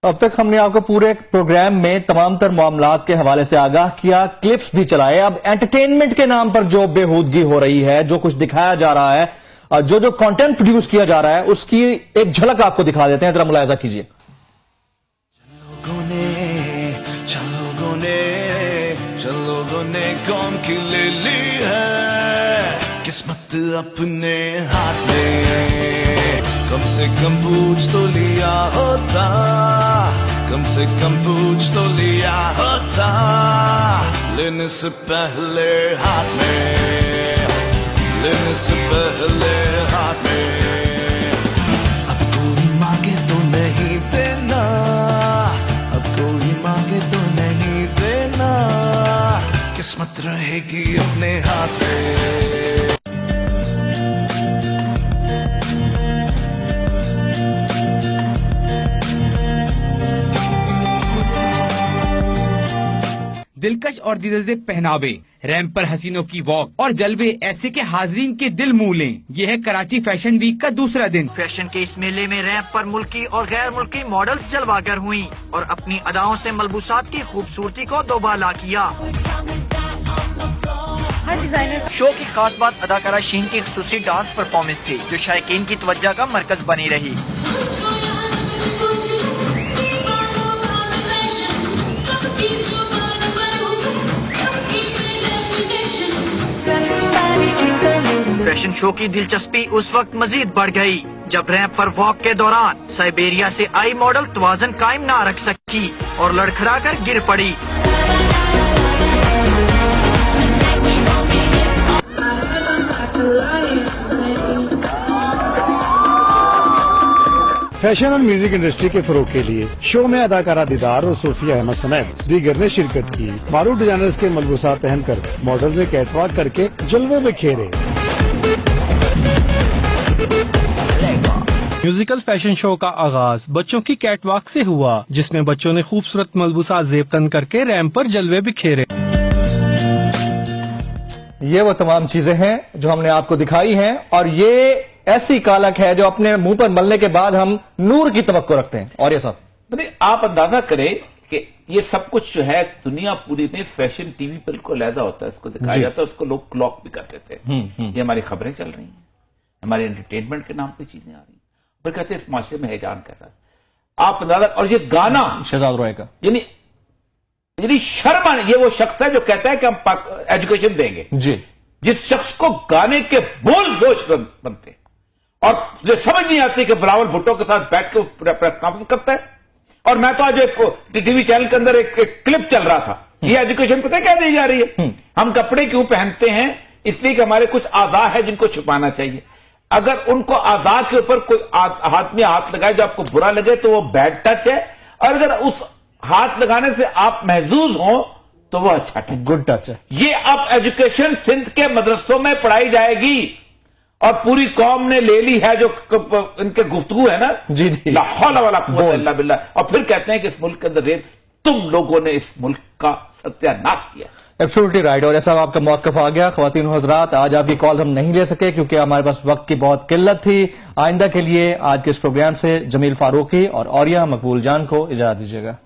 अब तक हमने आपको पूरे प्रोग्राम में तमाम तर मामलात के हवाले से आगाह किया, क्लिप्स भी चलाए। अब एंटरटेनमेंट के नाम पर जो बेहूदगी हो रही है, जो कुछ दिखाया जा रहा है, जो कंटेंट प्रोड्यूस किया जा रहा है, उसकी एक झलक आपको दिखा देते हैं, जरा मुलाहिजा कीजिए। लोगों ने कौन की ले ली है किस्मत अपने हाथ में। कम से कम पूछ तो लिया होता, कम से कम पूछ तो लिया होता, लेने से पहले हाथ में, लेने से पहले हाथ में। अब कोई मांगे तो नहीं देना, अब कोई मांगे तो नहीं देना, किस्मत रहेगी अपने हाथ में। दिलकश और दिलज़े पहनावे, रैंप पर हसीनों की वॉक और जलवे ऐसे के हाजरीन के दिल मुँह लें। यह है कराची फैशन वीक का दूसरा दिन। फैशन के इस मेले में रैंप पर मुल्की और गैर मुल्की मॉडल जलवागर हुई और अपनी अदाओं से मलबूसात की खूबसूरती को दोबाला किया। हर डिजाइनर शो की खास बात अदाकारा शीन की खुसूसी डांस परफॉर्मेंस थी, जो शायकीन की तवज्जो का मरकज बनी रही। फैशन शो की दिलचस्पी उस वक्त मजीद बढ़ गई जब रैंप पर वॉक के दौरान साइबेरिया से आई मॉडल तवाज़न कायम ना रख सकी और लड़खड़ा कर गिर पड़ी। फैशन और म्यूजिक इंडस्ट्री के फरोग के लिए शो में अदाकारा दीदार और सोफिया अहमद समेत दीगर ने शिरकत की। मारूफ डिजाइनर्स के मलबूसात पहनकर मॉडल ने कैटवॉक करके जलवे में खेरे। म्यूजिकल फैशन शो का आगाज बच्चों की कैटवॉक से हुआ, जिसमें बच्चों ने खूबसूरत मलबूसात ज़ेब तन करके रैंप पर जलवे बिखेरे। ये वो तमाम चीजें हैं जो हमने आपको दिखाई हैं, और ये ऐसी कालक है जो अपने मुंह पर मलने के बाद हम नूर की तवक्को रखते हैं। और ये सब आप अंदाजा करें कि ये सब कुछ जो है दुनिया पूरी में फैशन टीवी पर को लहदा होता है, उसको दिखाया जाता है, उसको लोग क्लॉक भी करते थे। ये हमारी खबरें चल रही हैं, हमारे एंटरटेनमेंट के नाम पे चीजें आ रही हैं, फिर कहते हैं इस माशरे में हैजान कैसा। आप अंदाजा, और ये गाना शहजाद रॉय का, यानी शर्म आने, ये वो शख्स है जो कहता है कि हम एजुकेशन देंगे जी, जिस शख्स को गाने के बोल जोश बनते हैं और जो समझ नहीं आती कि बिलावल भुट्टो के साथ बैठ के प्रेस कॉन्फ्रेंस करता है। और मैं तो आज एक टीवी चैनल के अंदर एक क्लिप चल रहा था, ये एजुकेशन पता है क्या दी जा रही है। हम कपड़े क्यों पहनते हैं? इसलिए कि हमारे कुछ आज़ा है जिनको छुपाना चाहिए। अगर उनको आज़ा के ऊपर कोई हाथ में हाथ लगाए जो आपको बुरा लगे तो वो बैड टच है, और अगर उस हाथ लगाने से आप महजूज हो तो वो अच्छा टच, गुड टच है। ये अब एजुकेशन सिंध के मदरसों में पढ़ाई जाएगी और पूरी कौम ने ले ली है जो इनके गुफ्तगू है ना जी जी, ला हौला वला कुव्वता इल्ला बिल्लाह, और फिर कहते हैं कि इस मुल्क के अंदर रेप, तुम लोगों ने इस मुल्क का सत्यानाश किया। Absolutely right. और ऐसा आपका मौक़िफ़ आ गया। ख़वातीन और हज़रात, आज आपकी कॉल हम नहीं ले सके क्योंकि हमारे पास वक्त की बहुत किल्लत थी। आइंदा के लिए आज के इस प्रोग्राम से जमील फारूकी और औरिया मकबूल जान को इजाज़त दीजिएगा।